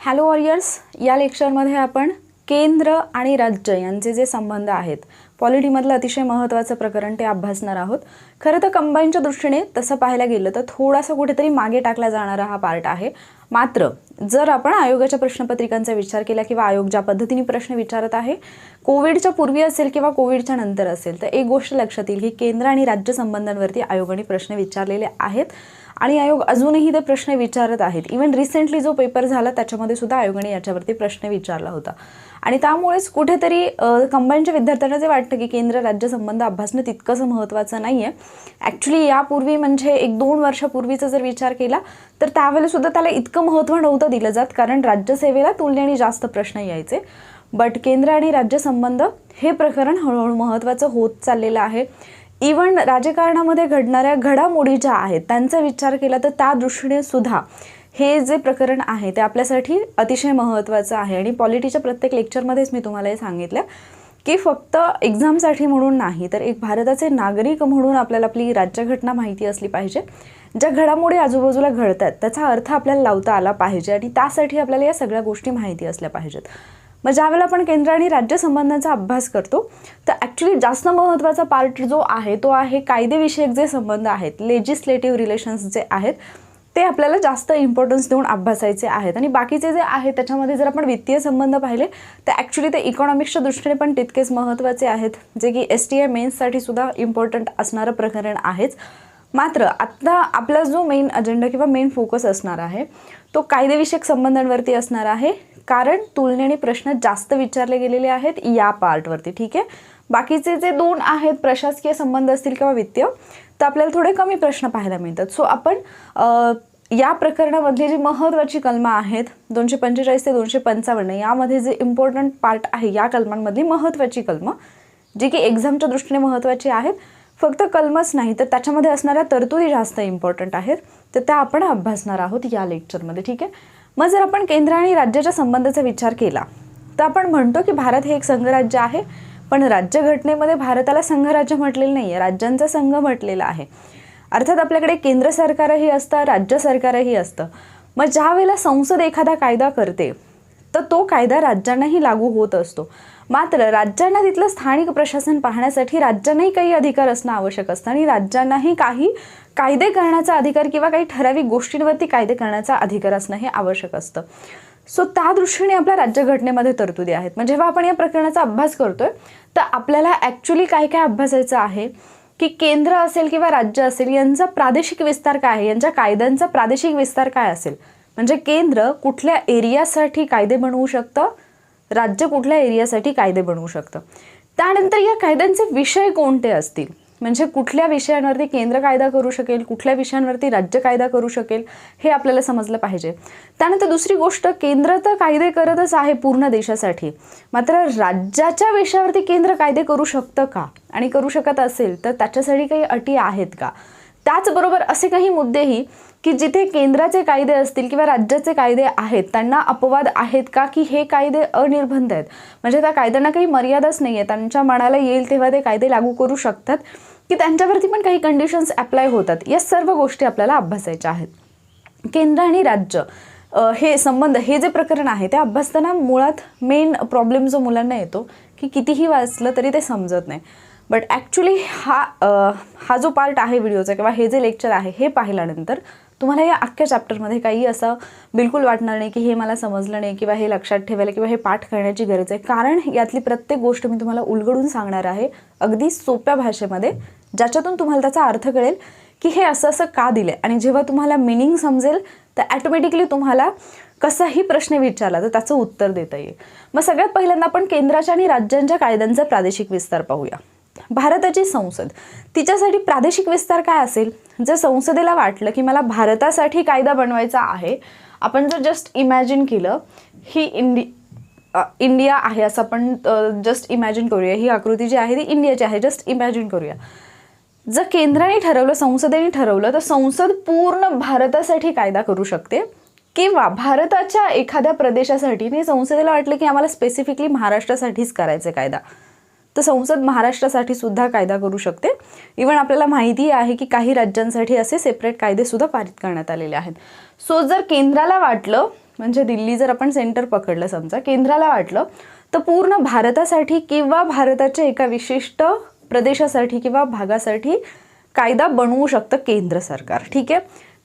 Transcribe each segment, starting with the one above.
Hello warriors, या लेक्चरमध्ये आपण केंद्र आणि राज्य यांचे जे संबंध आहेत, पॉलिटीमधलं अतिशय महत्त्वाचं प्रकरण ते अभ्यासणार आहोत. खरं तर कंबाईनच्या दृष्टीने तसं पाहायला गेलं तर थोडासा कुठेतरी मागे टाकला जाणारा हा पार्ट आहे. मात्र जर आपण आयोगाच्या प्रश्नपत्रिकांचा विचार केला किंवा आयोग ज्या पद्धतीने प्रश्न विचारत आहे, कोविडच्या पूर्वी असेल किंवा कोविडच्या नंतर असेल, तर एक गोष्ट लक्षात येईल की केंद्र आणि राज्य संबंधांवरती आयोगाने प्रश्न विचारलेले आहेत आणि आयोग अजूनही ते प्रश्न विचारत आहेत. इवन रिसेंटली जो पेपर झाला त्याच्यामध्ये सुद्धा आयोगाने याच्यावरती प्रश्न विचारला होता आणि त्यामुळेच कुठेतरी कंबाईनच्या विद्यार्थ्यांना जे वाटतं की केंद्र राज्य संबंध अभ्यासणं तितकंसं महत्त्वाचं नाही आहे. ॲक्च्युली यापूर्वी म्हणजे 1-2 वर्षापूर्वीचा जर विचार केला तर त्यावेळेसुद्धा त्याला इतकं महत्त्व नव्हतं दिलं जात, कारण राज्यसेवेला तुलनेने जास्त प्रश्न यायचे. बट केंद्र आणि राज्य संबंध हे प्रकरण हळूहळू महत्त्वाचं होत चाललेलं आहे. इवन राजकारणामध्ये घडणाऱ्या घडामोडी ज्या आहेत त्यांचा विचार केला तर त्या दृष्टीने सुद्धा हे जे प्रकरण आहे ते आपल्यासाठी अतिशय महत्त्वाचं आहे. आणि पॉलिटीच्या प्रत्येक लेक्चरमध्येच मी तुम्हाला हे सांगितलं की फक्त एक्झामसाठी म्हणून नाही, तर एक भारताचे नागरिक म्हणून आपल्याला आपली राज्यघटना माहिती असली पाहिजे. ज्या घडामोडी आजूबाजूला घडतात त्याचा अर्थ आपल्याला लावता आला पाहिजे आणि त्यासाठी आपल्याला या सगळ्या गोष्टी माहिती असल्या पाहिजेत. मग ज्यावेळेला आपण केंद्र आणि राज्य संबंधांचा अभ्यास करतो तर ॲक्च्युली जास्त महत्त्वाचा पार्ट जो आहे तो आहे कायदेविषयक जे संबंध आहेत, लेजिस्लेटिव्ह रिलेशन्स जे आहेत ते आपल्याला जास्त इम्पॉर्टन्स देऊन अभ्यासायचे आहेत. आणि बाकीचे जे आहेत त्याच्यामध्ये जर आपण वित्तीय संबंध पाहिले तर ॲक्च्युली ते इकॉनॉमिक्सच्या दृष्टीने पण तितकेच महत्त्वाचे आहेत, जे की STI मेन्ससाठी सुद्धा इम्पॉर्टंट असणारं प्रकरण आहेच. मात्र आत्ता आपला जो मेन अजेंडा किंवा मेन फोकस असणार आहे तो कायदेविषयक संबंधांवरती असणार आहे, कारण तुलनेने प्रश्न जास्त विचारले गेलेले आहेत या पार्टवरती. ठीक आहे, बाकीचे जे 2 आहेत प्रशासकीय संबंध असतील किंवा वित्तीय, तर आपल्याला थोडे कमी प्रश्न पाहायला मिळतात. सो आपण या प्रकरणामधली जी महत्त्वाची कलमं आहेत 245 ते 255 यामध्ये जे इम्पॉर्टंट पार्ट आहे या कलमांमधली महत्त्वाची कलमं जी की एक्झामच्या दृष्टीने महत्त्वाची आहेत, फक्त कलमच नाही तर त्याच्यामध्ये असणाऱ्या तरतुदी जास्त इम्पॉर्टंट आहेत, तर त्या आपण अभ्यासणार आहोत या लेक्चरमध्ये. ठीक आहे, मग जर आपण केंद्र आणि राज्याच्या संबंधाचा विचार केला तर आपण म्हणतो की भारत हे एक संघराज्य आहे, पण राज्यघटनेमध्ये भारताला संघराज्य म्हटलेलं नाही आहे, राज्यांचा संघ म्हटलेला आहे. अर्थात आपल्याकडे केंद्र सरकारही असतं, राज्य सरकारही असतं. मग ज्या वेळेला संसद एखादा कायदा करते तर तो कायदा राज्यांनाही लागू होत असतो. मात्र राज्यांना तिथलं स्थानिक प्रशासन पाहण्यासाठी राज्यांनाही काही अधिकार असणं आवश्यक असतं आणि राज्यांनाही काही कायदे करण्याचा अधिकार किंवा काही ठराविक गोष्टींवरती कायदे करण्याचा अधिकार असणं हे आवश्यक असतं. सो त्या दृष्टीने आपल्या राज्यघटनेमध्ये तरतुदी आहेत. मग जेव्हा आपण या प्रकरणाचा अभ्यास करतोय तर आपल्याला ॲक्च्युली काय काय अभ्यासायचं आहे की केंद्र असेल किंवा राज्य असेल यांचा प्रादेशिक विस्तार काय आहे, यांच्या कायद्यांचा प्रादेशिक विस्तार काय असेल. म्हणजे केंद्र कुठल्या एरियासाठी कायदे बनवू शकतं, राज्य कुठल्या एरियासाठी कायदे बनवू शकतं. त्यानंतर या कायद्यांचे विषय कोणते असतील, म्हणजे कुठल्या विषयांवरती केंद्र कायदा करू शकेल, कुठल्या विषयांवरती राज्य कायदा करू शकेल, हे आपल्याला समजलं पाहिजे. त्यानंतर दुसरी गोष्ट, केंद्र तर कायदे करतच आहे पूर्ण देशासाठी, मात्र राज्याच्या विषयावरती केंद्र कायदे करू शकतं का, आणि करू शकत असेल तर त्याच्यासाठी काही अटी आहेत का. त्याचबरोबर असे काही मुद्देही की जिथे केंद्राचे कायदे असतील किंवा राज्याचे कायदे आहेत त्यांना अपवाद आहेत का, की हे कायदे अनिर्बंध आहेत, म्हणजे त्या कायद्यांना काही मर्यादाच नाही आहे, त्यांच्या मनाला येईल तेव्हा ते कायदे लागू करू शकतात, की त्यांच्यावरती पण काही कंडिशन्स अप्लाय होतात. या सर्व गोष्टी आपल्याला अभ्यासायच्या आहेत. केंद्र आणि राज्य हे संबंध हे जे प्रकरण आहे ते अभ्यासताना मुळात मेन प्रॉब्लेम जो मुलांना येतो की कितीही वाचलं तरी ते समजत नाही. बट ॲक्च्युली हा जो पार्ट आहे व्हिडिओचा किंवा हे जे लेक्चर आहे हे पाहिल्यानंतर तुम्हाला या अख्ख्या चॅप्टरमध्ये काही असं बिलकुल वाटणार नाही की हे मला समजलं नाही किंवा हे लक्षात ठेवायला किंवा हे पाठ करण्याची गरज आहे, कारण यातली प्रत्येक गोष्ट मी तुम्हाला उलगडून सांगणार आहे अगदी सोप्या भाषेमध्ये, ज्याच्यातून तुम्हाला त्याचा अर्थ कळेल की हे असं असं का दिलं. आणि जेव्हा तुम्हाला मिनिंग समजेल तर ॲटोमॅटिकली तुम्हाला कसाही प्रश्न विचारला तर त्याचं उत्तर देता येईल. मग सगळ्यात पहिल्यांदा आपण केंद्राच्या आणि राज्यांच्या कायद्यांचा प्रादेशिक विस्तार पाहूया. भारताची संसद, तिच्यासाठी प्रादेशिक विस्तार काय असेल. जर संसदेला वाटलं की मला भारतासाठी कायदा बनवायचा आहे, आपण जर जस्ट इमॅजिन केलं ही इंडिया आहे असं आपण जस्ट इमॅजिन करूया, ही आकृती जी आहे ती इंडियाची आहे, जस्ट इमॅजिन करूया. जर केंद्राने ठरवलं, संसदेने ठरवलं तर संसद पूर्ण भारतासाठी कायदा करू शकते, किंवा भारताच्या एखाद्या प्रदेशासाठी नाही संसदेला वाटलं की आम्हाला स्पेसिफिकली महाराष्ट्रासाठीच करायचं कायदा, तर संसद महाराष्ट्रासाठी सुद्धा कायदा करू शकते. इवन आपल्याला माहिती आहे की काही राज्यांसाठी असे सेपरेट कायदे सुद्धा पारित करण्यात आलेले आहेत. सो जर केंद्राला वाटलं म्हणजे दिल्ली जर आपण सेंटर पकडलं समजा, केंद्राला वाटलं तर पूर्ण भारतासाठी किंवा भारताच्या एका विशिष्ट प्रदेशासाठी किंवा भागासाठी कायदा बनवू शकतं केंद्र सरकार, ठीक आहे.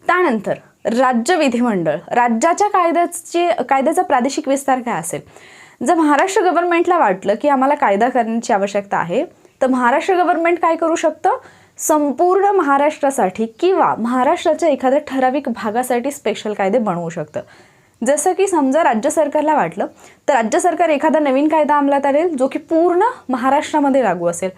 त्यानंतर राज्य विधिमंडळ, राज्याच्या कायद्याचा प्रादेशिक विस्तार काय असेल? जर महाराष्ट्र गव्हर्नमेंटला वाटलं की आम्हाला कायदा करण्याची आवश्यकता आहे, तर महाराष्ट्र गव्हर्नमेंट काय करू शकतं? संपूर्ण महाराष्ट्रासाठी किंवा महाराष्ट्राच्या एखाद्या ठराविक भागासाठी स्पेशल कायदे बनवू शकतं. जसं की समजा राज्य सरकारला वाटलं तर राज्य सरकार एखादा नवीन कायदा अंमलात आणेल जो की पूर्ण महाराष्ट्रामध्ये लागू असेल.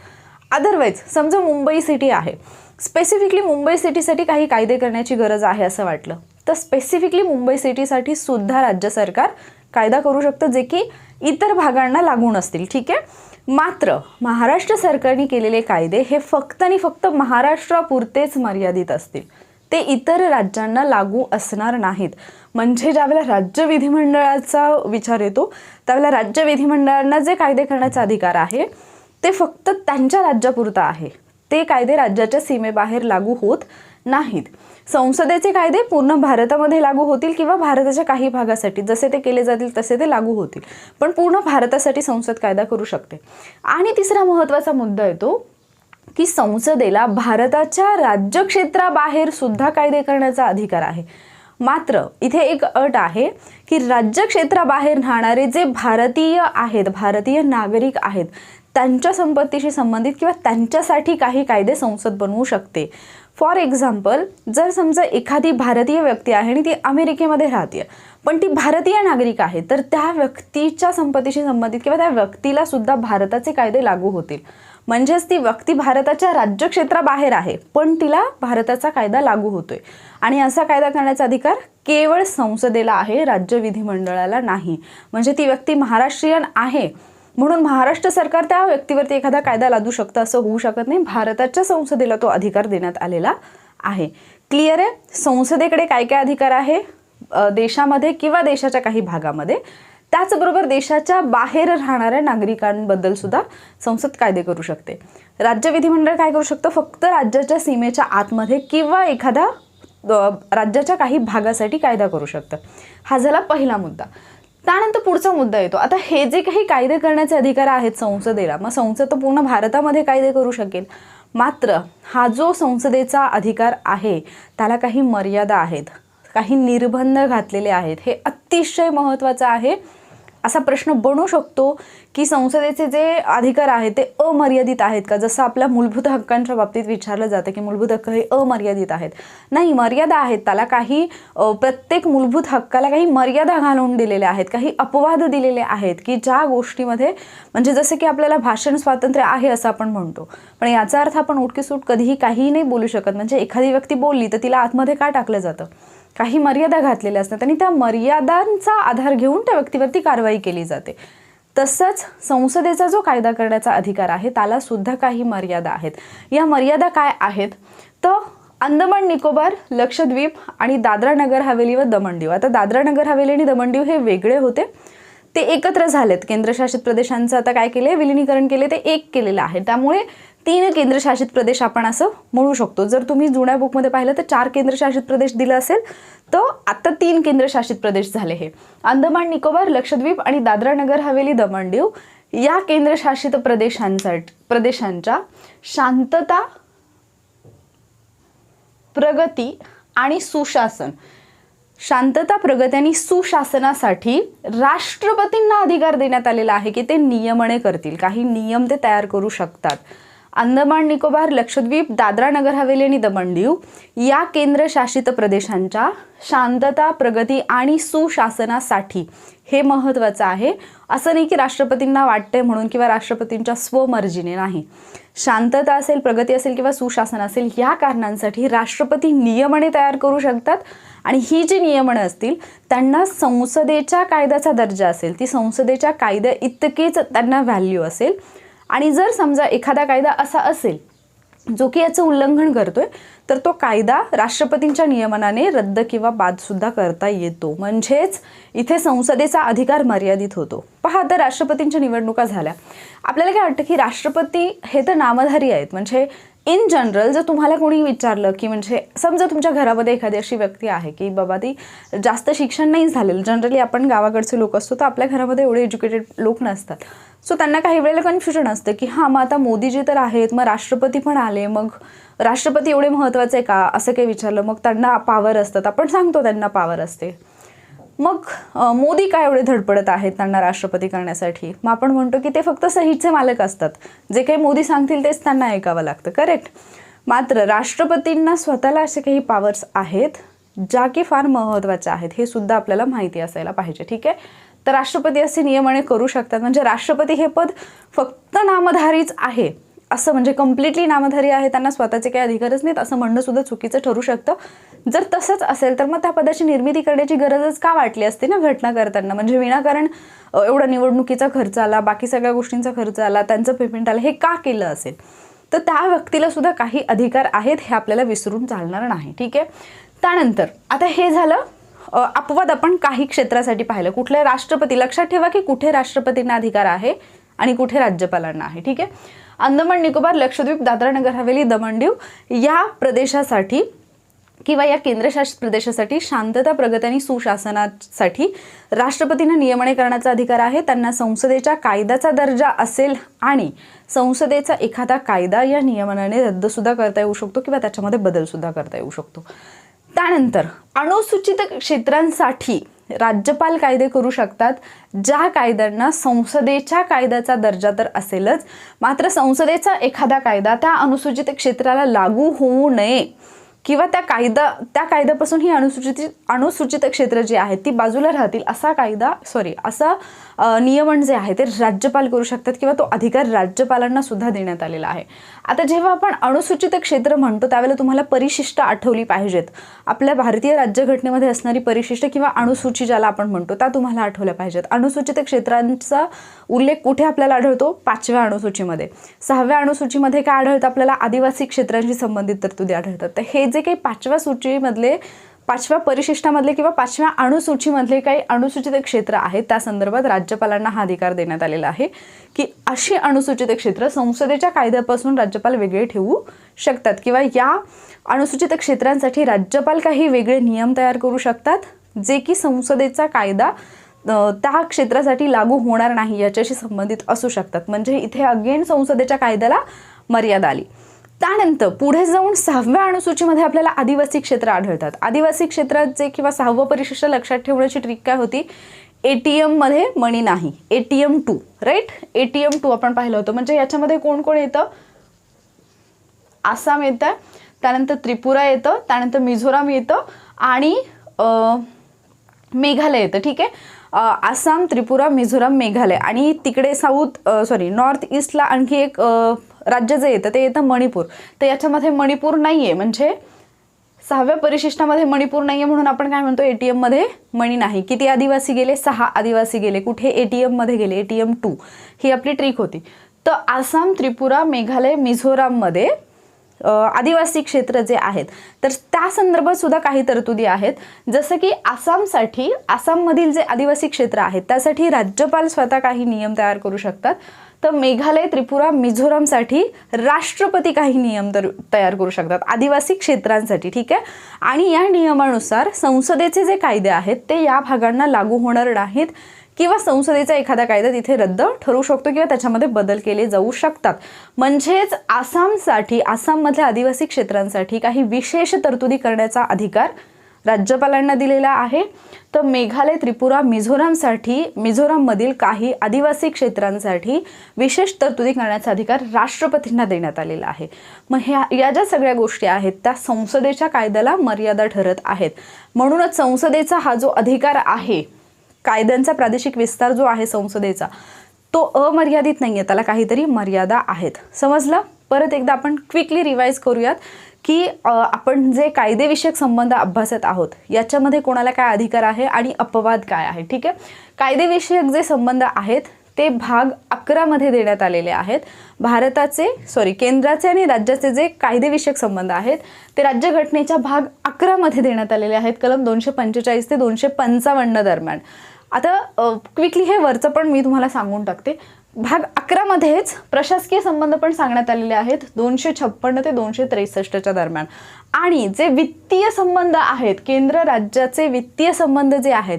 अदरवाईज समजा मुंबई सिटी आहे, स्पेसिफिकली मुंबई सिटीसाठी काही कायदे करण्याची गरज आहे असं वाटलं, तर स्पेसिफिकली मुंबई सिटीसाठी सुद्धा राज्य सरकार कायदा करू शकतं जे की इतर भागांना लागू नसतील, ठीक आहे. मात्र महाराष्ट्र सरकारने केलेले कायदे हे फक्त आणि फक्त महाराष्ट्रापुरतेच मर्यादित असतील, ते इतर राज्यांना लागू असणार नाहीत. म्हणजे ज्यावेळेला राज्य विधिमंडळाचा विचार येतो त्यावेळेला राज्य विधिमंडळांना जे कायदे करण्याचा अधिकार आहे ते फक्त त्यांच्या राज्यापुरता आहे, ते कायदे राज्याच्या सीमेबाहेर लागू होत नाहीत. संसदेचे कायदे पूर्ण भारतामध्ये लागू होतील किंवा भारताच्या काही भागासाठी जसे ते केले जातील तसे ते लागू होतील, पण पूर्ण भारतासाठी संसद कायदा करू शकते. आणि तिसरा महत्त्वाचा मुद्दा येतो की संसदेला भारताच्या राज्यक्षेत्राबाहेर सुद्धा कायदे करण्याचा अधिकार आहे. मात्र इथे एक अट आहे की राज्यक्षेत्राबाहेर राहणारे जे भारतीय आहेत, भारतीय नागरिक आहेत, त्यांच्या संपत्तीशी संबंधित किंवा त्यांच्यासाठी काही कायदे संसद बनवू शकते. फॉर एक्झाम्पल, जर समजा एखादी भारतीय व्यक्ती आहे आणि ती अमेरिकेमध्ये राहते पण ती भारतीय नागरिक आहे, तर त्या व्यक्तीच्या संपत्तीशी संबंधित किंवा त्या व्यक्तीला सुद्धा भारताचे कायदे लागू होतील. म्हणजेच ती व्यक्ती भारताच्या राज्यक्षेत्राबाहेर आहे पण तिला भारताचा कायदा लागू होतोय. आणि असा कायदा करण्याचा अधिकार केवळ संसदेला आहे, राज्य विधिमंडळाला नाही. म्हणजे ती व्यक्ती महाराष्ट्रीयन आहे म्हणून महाराष्ट्र सरकार त्या व्यक्तीवरती एखादा कायदा लादू शकतं असं होऊ शकत नाही. भारताच्या संसदेला तो अधिकार देण्यात आलेला आहे. क्लिअर आहे? संसदेकडे काय काय अधिकार आहे देशामध्ये किंवा देशाच्या काही भागामध्ये. त्याचबरोबर देशाच्या बाहेर राहणाऱ्या नागरिकांबद्दल सुद्धा संसद कायदे करू शकते. राज्य विधिमंडळ काय करू शकतं? फक्त राज्याच्या सीमेच्या आतमध्ये किंवा एखादा राज्याच्या काही भागासाठी कायदा करू शकतं. हा झाला पहिला मुद्दा. त्यानंतर पुढचा मुद्दा येतो, आता हे जे काही कायदे करण्याचे अधिकार आहेत संसदेला, मग संसद तर पूर्ण भारतामध्ये कायदे करू शकेल. मात्र हा जो संसदेचा अधिकार आहे त्याला काही मर्यादा आहेत, काही निर्बंध घातलेले आहेत. हे अतिशय महत्त्वाचं आहे. असा प्रश्न बनू शकतो की संसदेचे जे अधिकार आहेत ते अमर्यादित आहेत का? जसं आपल्या मूलभूत हक्कांच्या बाबतीत विचारलं जातं की मूलभूत हक्क हे अमर्यादित आहेत. नाही, मर्यादा आहेत. त्याला काही प्रत्येक मूलभूत हक्काला काही मर्यादा घालून दिलेल्या आहेत, काही अपवाद दिलेले आहेत की ज्या गोष्टीमध्ये, म्हणजे जसं की आपल्याला भाषण स्वातंत्र्य आहे असं आपण म्हणतो, पण याचा अर्थ आपण उठकीसूट कधीही काहीही नाही बोलू शकत. म्हणजे एखादी व्यक्ती बोलली तर तिला आतमध्ये का टाकलं जातं? काही मर्यादा घातलेल्या असतात आणि त्या मर्यादांचा आधार घेऊन त्या व्यक्तीवरती कारवाई केली जाते. तसंच संसदेचा जो कायदा करण्याचा अधिकार आहे त्याला सुद्धा काही मर्यादा आहेत. या मर्यादा काय आहेत? तर अंदमान निकोबार, लक्षद्वीप आणि दादरा नगर हवेली व दमण दीव. आता दादरा नगर हवेली आणि दमण दीव हे वेगळे होते, ते एकत्र झालेत. केंद्रशासित प्रदेशांचं आता काय केले, विलिनीकरण केले, ते एक केलेलं आहे. त्यामुळे 3 केंद्रशासित प्रदेश आपण असं म्हणू शकतो. जर तुम्ही जुन्या बुकमध्ये पाहिलं तर 4 केंद्रशासित प्रदेश दिलं असेल, तर आता 3 केंद्रशासित प्रदेश झाले. हे अंदमान निकोबार, लक्षद्वीप आणि दादरा नगर हवेली दमण दीव या केंद्रशासित प्रदेशांच्या शांतता, प्रगती आणि सुशासन, शांतता, प्रगती आणि सुशासनासाठी राष्ट्रपतींना अधिकार देण्यात आलेला आहे की ते नियमने करतील. काही नियम ते तयार करू शकतात. अंदमान निकोबार, लक्षद्वीप, दादरा नगर हवेली आणि दमण दीव या केंद्रशासित प्रदेशांच्या शांतता, प्रगती आणि सुशासनासाठी हे महत्त्वाचं आहे. असं नाही की राष्ट्रपतींना वाटते म्हणून किंवा राष्ट्रपतींच्या स्वमर्जीने, नाही. शांतता असेल, प्रगती असेल किंवा सुशासन असेल या कारणांसाठी राष्ट्रपती नियमने तयार करू शकतात. आणि ही जी नियमनं असतील त्यांना संसदेच्या कायद्याचा दर्जा असेल, ती संसदेच्या कायद्या इतकेच त्यांना व्हॅल्यू असेल. आणि जर समजा एखादा कायदा असा असेल जो की याचं उल्लंघन करतोय तर तो कायदा राष्ट्रपतींच्या नियमनाने रद्द किंवा बादसुद्धा करता येतो. म्हणजेच इथे संसदेचा अधिकार मर्यादित होतो. पहा, आता राष्ट्रपतींच्या निवडणुका झाल्या. आपल्याला काय वाटतं की राष्ट्रपती हे तर नामधारी आहेत, म्हणजे इन जनरल जर तुम्हाला कोणी विचारलं की म्हणजे समजा तुमच्या घरामध्ये एखादी अशी व्यक्ती आहे की बाबा ती जास्त शिक्षण नाही झालेलं, जनरली आपण गावाकडचे लोक असतो तर आपल्या घरामध्ये एवढे एज्युकेटेड लोक नसतात, सो त्यांना काही वेळेला कन्फ्युजन असतं की हां मग आता मोदीजी तर आहेत, मग राष्ट्रपती पण आले, मग राष्ट्रपती एवढे महत्त्वाचे आहे का असं काही विचारलं, मग त्यांना पावर असतात, आपण सांगतो त्यांना पावर असते, मग मोदी काय एवढे धडपडत आहेत त्यांना राष्ट्रपती करण्यासाठी, मग आपण म्हणतो की ते फक्त सहीचे मालक असतात, जे काही मोदी सांगतील तेच त्यांना ऐकावं लागतं, करेक्ट. मात्र राष्ट्रपतींना स्वतःला असे काही पावर्स आहेत ज्या की फार महत्त्वाच्या आहेत, हे सुद्धा आपल्याला माहिती असायला पाहिजे, ठीक आहे. तर राष्ट्रपती असे नियमने करू शकतात, म्हणजे राष्ट्रपती हे पद फक्त नामधारीच आहे असं, म्हणजे कम्प्लिटली नामधारी आहे, त्यांना स्वतःचे काही अधिकारच नाहीत असं म्हणणं सुद्धा चुकीचं ठरू शकतं. जर तसंच असेल तर मग त्या पदाची निर्मिती करण्याची गरजच का वाटली असते ना घटना करताना, म्हणजे विनाकारण एवढा निवडणुकीचा खर्च आला, बाकी सगळ्या गोष्टींचा खर्च आला, त्यांचं पेमेंट आलं, हे का केलं असेल. तर त्या व्यक्तीला सुद्धा काही अधिकार आहेत हे आपल्याला विसरून चालणार नाही, ठीक आहे. त्यानंतर आता हे झालं अपवाद आपण काही क्षेत्रासाठी पाहिलं. कुठले राष्ट्रपती, लक्षात ठेवा की कुठे राष्ट्रपतींना अधिकार आहे आणि कुठे राज्यपालांना आहे, ठीक आहे. अंदमान निकोबार, लक्षद्वीप, दादरा नगर हवेली, दमण दीव या प्रदेशासाठी किंवा या केंद्रशासित प्रदेशासाठी शांतता, प्रगती आणि सुशासनासाठी राष्ट्रपतींना नियमने करण्याचा अधिकार आहे. त्यांना संसदेच्या कायद्याचा दर्जा असेल आणि संसदेचा एखादा कायदा या नियमनाने रद्दसुद्धा करता येऊ शकतो किंवा त्याच्यामध्ये बदलसुद्धा करता येऊ शकतो. त्यानंतर अनुसूचित क्षेत्रांसाठी राज्यपाल कायदे करू शकतात, ज्या कायद्यांना संसदेच्या कायद्याचा दर्जा तर असेलच, मात्र संसदेचा एखादा कायदा त्या अनुसूचित क्षेत्राला लागू होऊ नये किंवा त्या कायद्यापासून ही अनुसूचित क्षेत्र जी आहेत ती बाजूला राहतील असा नियमन जे आहे ते राज्यपाल करू शकतात किंवा तो अधिकार राज्यपालांना सुद्धा देण्यात आलेला आहे. आता जेव्हा आपण अनुसूचित क्षेत्र म्हणतो त्यावेळेला तुम्हाला परिशिष्ट आठवली पाहिजेत. आपल्या भारतीय राज्यघटनेमध्ये असणारी परिशिष्ट किंवा अनुसूची ज्याला आपण म्हणतो त्या तुम्हाला आठवल्या पाहिजेत. अनुसूचित क्षेत्रांचा उल्लेख कुठे आपल्याला आढळतो? 5व्या अनुसूचीमध्ये. 6व्या अनुसूचीमध्ये काय आढळतं आपल्याला? आदिवासी क्षेत्रांशी संबंधित तरतुदी आढळतात. तर हे जे काही 5व्या सूचीमधले, 5व्या परिशिष्टामधले किंवा 5व्या अनुसूचीमधले काही अनुसूचित क्षेत्र आहेत त्या संदर्भात राज्यपालांना हा अधिकार देण्यात आलेला आहे की अशी अनुसूचित क्षेत्र संसदेच्या कायद्यापासून राज्यपाल वेगळे ठेवू शकतात किंवा या अनुसूचित क्षेत्रांसाठी राज्यपाल काही वेगळे नियम तयार करू शकतात जे की संसदेचा कायदा त्या क्षेत्रासाठी लागू होणार नाही याच्याशी संबंधित असू शकतात. म्हणजे इथे अगेन संसदेच्या कायद्याला मर्यादा आली. त्यानंतर पुढे जाऊन 6व्या अनुसूचीमध्ये आपल्याला आदिवासी क्षेत्र आढळतात. आदिवासी क्षेत्रात जे किंवा 6वं परिशिष्ट लक्षात ठेवण्याची ट्रिक काय होती? ATM मध्ये मणी नाही, ATM 2, राईट. ATM 2 आपण पाहिलं होतं. म्हणजे याच्यामध्ये कोण कोण येतं? आसाम येतं, त्यानंतर त्रिपुरा येतं, त्यानंतर मिझोराम येतं आणि मेघालय येतं, ठीक आहे. आसाम, त्रिपुरा, मिझोराम, मेघालय आणि तिकडे नॉर्थ ईस्टला आणखी एक राज्य जे येतं ते येतं मणिपूर. तर याच्यामध्ये मणिपूर नाही आहे, म्हणजे 6व्या परिशिष्टामध्ये मणिपूर नाही आहे म्हणून आपण काय म्हणतो? ATM मध्ये मणी नाही. किती आदिवासी गेले? 6 आदिवासी गेले. कुठे? ATM मध्ये गेले, ATM 2. ही आपली ट्रिक होती. तर आसाम, त्रिपुरा, मेघालय, मिझोराममध्ये आदिवासी क्षेत्र जे आहेत तर त्या संदर्भात सुद्धा काही तरतुदी आहेत. जसं की आसामसाठी, आसाममधील जे आदिवासी क्षेत्र आहेत त्यासाठी राज्यपाल स्वतः काही नियम तयार करू शकतात. तर मेघालय, त्रिपुरा, मिझोरामसाठी राष्ट्रपती काही नियम तयार करू शकतात आदिवासी क्षेत्रांसाठी, ठीक आहे. आणि या नियमानुसार संसदेचे जे कायदे आहेत ते या भागांना लागू होणार नाहीत किंवा संसदेचा एखादा कायदा तिथे रद्द ठरू शकतो किंवा त्याच्यामध्ये बदल केले जाऊ शकतात. म्हणजेच आसाममधल्या आदिवासी क्षेत्रांसाठी काही विशेष तरतुदी करण्याचा अधिकार राज्यपालांना दिलेला आहे. तर मेघालय, त्रिपुरा, मिझोराममधील काही आदिवासी क्षेत्रांसाठी विशेष तरतुदी करण्याचा अधिकार राष्ट्रपतींना देण्यात आलेला आहे. मग या ज्या सगळ्या गोष्टी आहेत त्या संसदेच्या कायद्याला मर्यादा ठरत आहेत. म्हणूनच संसदेचा हा जो अधिकार आहे, कायद्यांचा प्रादेशिक विस्तार जो आहे संसदेचा, तो अमर्यादित नाही आहे, त्याला काहीतरी मर्यादा आहेत. समजलं? परत एकदा आपण क्विकली रिवाइज करूयात की आपण जे कायदेविषयक संबंध अभ्यासत आहोत याच्यामध्ये कोणाला काय अधिकार आहे आणि अपवाद काय आहे, ठीक आहे. कायदेविषयक जे संबंध आहेत ते भाग 11 मध्ये देण्यात आलेले आहेत. केंद्राचे आणि राज्याचे जे कायदेविषयक संबंध आहेत ते राज्यघटनेच्या भाग 11 मध्ये देण्यात आलेले आहेत, कलम 245 ते 255 दरम्यान. आता क्विकली हे वरचं पण मी तुम्हाला सांगून टाकते. भाग 11 मध्येच प्रशासकीय संबंध पण सांगण्यात आलेले आहेत 256 ते 263च्या दरम्यान. आणि जे वित्तीय संबंध आहेत, केंद्र राज्याचे वित्तीय संबंध जे आहेत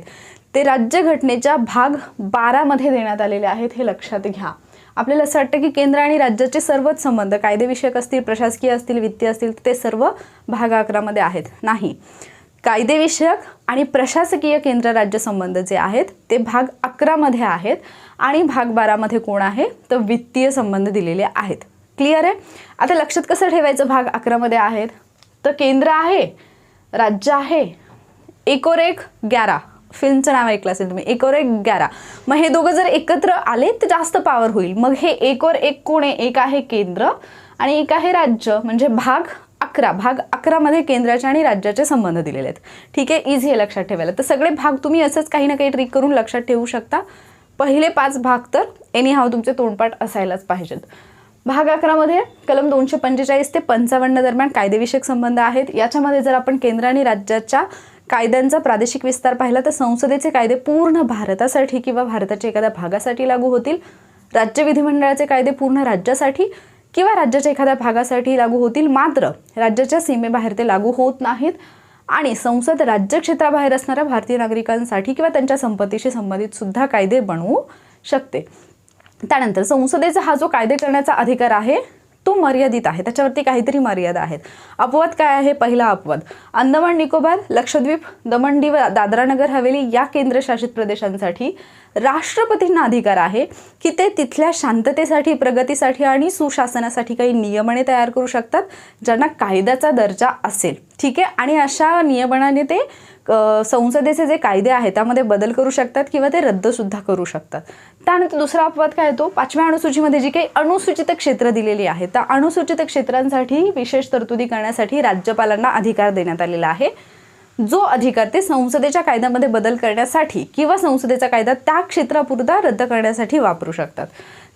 ते राज्यघटनेच्या भाग 12 मध्ये देण्यात आलेले आहेत. हे लक्षात घ्या. आपल्याला असं वाटतं की केंद्र आणि राज्याचे सर्वच संबंध कायदेविषयक असतील, प्रशासकीय असतील, वित्तीय असतील, ते सर्व भाग 11 मध्ये आहेत. नाही, कायदेविषयक आणि प्रशासकीय केंद्र राज्य संबंध जे आहेत ते भाग 11 मध्ये आहेत आणि भाग 12 मध्ये कोण आहे तर वित्तीय संबंध दिलेले आहेत. क्लिअर आहे. आता लक्षात कसं ठेवायचं, भाग 11 मध्ये आहेत तर केंद्र आहे, राज्य आहे, एक और एक 11, फिल्मचं नाव ऐकलं असेल तुम्ही, एक और एक 11. मग हे दोघं जर एकत्र आले तर जास्त पॉवर होईल. मग हे एक और एक कोण आहे, एक आहे केंद्र आणि एक आहे राज्य, म्हणजे भाग 11. भाग 11 मध्ये केंद्राचे आणि राज्याचे संबंध दिलेले आहेत. ठीक आहे, इझी आहे लक्षात ठेवायला. तर सगळे भाग तुम्ही असंच काही ना काही ट्रिक करून लक्षात ठेवू शकता. पहिले 5 भाग तर एनी हाव तुमचे तोंडपाठ असायलाच पाहिजेत. भाग 11 मध्ये कलम 245 ते 55 दरम्यान कायदेविषयक संबंध आहेत. याच्यामध्ये जर आपण केंद्र आणि राज्याच्या कायद्यांचा प्रादेशिक विस्तार पाहिला तर संसदेचे कायदे पूर्ण भारतासाठी किंवा भारताच्या एखाद्या भागासाठी लागू होतील. राज्य विधिमंडळाचे कायदे पूर्ण राज्यासाठी किंवा राज्याच्या एखाद्या भागासाठी लागू होतील. मात्र राज्याच्या सीमेबाहेर ते लागू होत नाहीत. आणि संसद राज्य क्षेत्राबाहेर असणाऱ्या भारतीय नागरिकांसाठी किंवा त्यांच्या संपत्तीशी संबंधित सुद्धा कायदे बनवू शकते. त्यानंतर संसदेचा हा जो कायदे करण्याचा अधिकार आहे तो मर्यादित आहे, त्याच्यावरती काहीतरी मर्यादा आहेत. अपवाद काय आहे? पहिला अपवाद, अंदमान निकोबार, लक्षद्वीप, दमण दीव, दादरा नगर हवेली या केंद्रशासित प्रदेशांसाठी राष्ट्रपतींना अधिकार आहे की ते तिथल्या शांततेसाठी, प्रगतीसाठी आणि सुशासनासाठी काही नियमने तयार करू शकतात ज्यांना कायद्याचा दर्जा असेल. ठीक आहे. आणि अशा नियमनाने ते संसदेचे जे कायदे आहेत त्यामध्ये बदल करू शकतात किंवा ते रद्द सुद्धा करू शकतात. त्यानंतर दुसरा अपवाद काय येतो, 5व्या अनुसूचीमध्ये जी काही अनुसूचित क्षेत्र दिलेली आहेत त्या अनुसूचित क्षेत्रांसाठी विशेष तरतुदी करण्यासाठी राज्यपालांना अधिकार देण्यात आलेला आहे. जो अधिकार ते संसदेच्या कायद्यामध्ये बदल करण्यासाठी किंवा संसदेचा कायदा त्या क्षेत्रापुरता रद्द करण्यासाठी वापरू शकतात.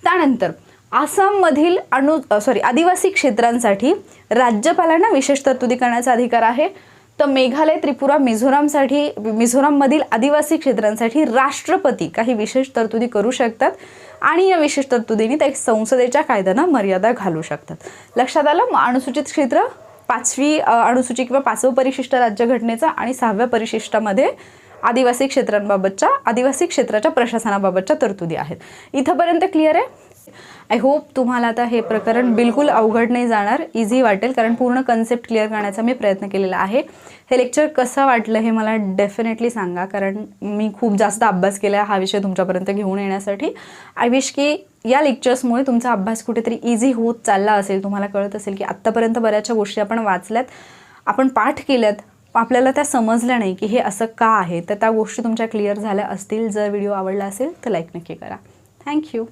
त्यानंतर आसाममधील आदिवासी क्षेत्रांसाठी राज्यपालांना विशेष तरतुदी करण्याचा अधिकार आहे. तर मेघालय, त्रिपुरा, मिझोराममधील आदिवासी क्षेत्रांसाठी राष्ट्रपती काही विशेष तरतुदी करू शकतात आणि या विशेष तरतुदींनी त्या संसदेच्या कायद्यांना मर्यादा घालू शकतात. लक्षात आलं. मग अनुसूचित क्षेत्र 5वी अनुसूची किंवा 5वं परिशिष्ट राज्यघटनेचा आणि 6व्या परिशिष्टामध्ये आदिवासी क्षेत्राच्या प्रशासनाबाबतच्या तरतुदी आहेत. इथंपर्यंत क्लिअर आहे. आय होप तुम्हाला आता हे प्रकरण बिलकुल अवघड नाही जाणार, इझी वाटेल, कारण पूर्ण कन्सेप्ट क्लिअर करण्याचा मी प्रयत्न केलेला आहे. हे लेक्चर कसं वाटलं हे मला डेफिनेटली सांगा, कारण मी खूप जास्त अभ्यास केला हा विषय तुमच्यापर्यंत घेऊन येण्यासाठी. आय विश की या लेक्चर्समुळे तुमचा अभ्यास कुठेतरी इझी होत चालला असेल. तुम्हाला कळत असेल की आत्तापर्यंत बऱ्याचशा गोष्टी आपण वाचल्यात, आपण पाठ केल्यात, आपल्याला त्या समजल्या नाही की हे असं का आहे, तर त्या गोष्टी तुमच्या क्लिअर झाल्या असतील. जर व्हिडिओ आवडला असेल तर लाईक नक्की करा. थँक्यू.